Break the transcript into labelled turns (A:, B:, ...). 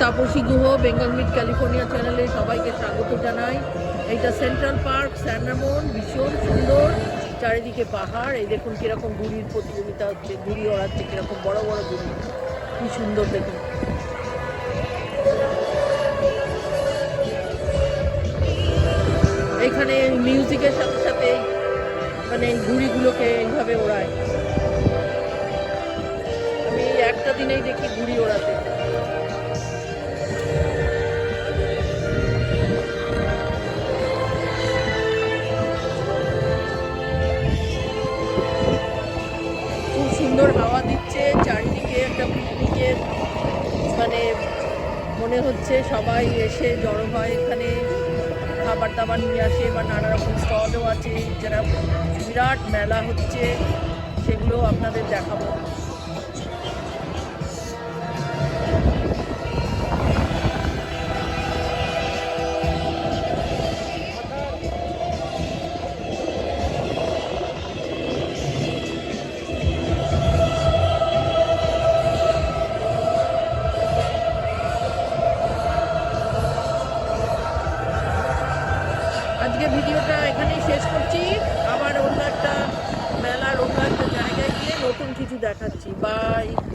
A: Tapasi Guha Bengal mid California চ্যানেলে সবাইকে স্বাগত জানাই। এইটা সেন্ট্রাল পার্ক স্যান্ডামন, ভীষণ সুন্দর, চারিদিকে পাহাড়। এই দেখুন কিরকম ঘুড়ির প্রতিযোগিতা হচ্ছে, ঘুড়ি ওড়াচ্ছে কিরকম বড় বড় ঘুড়ি, কি সুন্দর দেখুন। এখানে মিউজিকের সাথে সাথে মানে ঘুড়িগুলোকে এইভাবে ওড়ায়। আমি একটা দিনেই দেখি ঘুড়ি ওড়াতে। খুব সুন্দর হাওয়া দিচ্ছে, চারিদিকে একটা পিকনিকের মানে মনে হচ্ছে সবাই এসে জড়ো হয় এখানে, খাবার দাবার নিয়ে আসে বা নানা রকম স্টলও আছে, যারা বিরাট মেলা হচ্ছে সেগুলো আপনাদের দেখাবো। আজকে ভিডিওটা এখানেই শেষ করছি, আবার অন্য একটা মেলার অন্য একটা জায়গায় গিয়ে নতুন কিছু দেখাচ্ছি। বাই।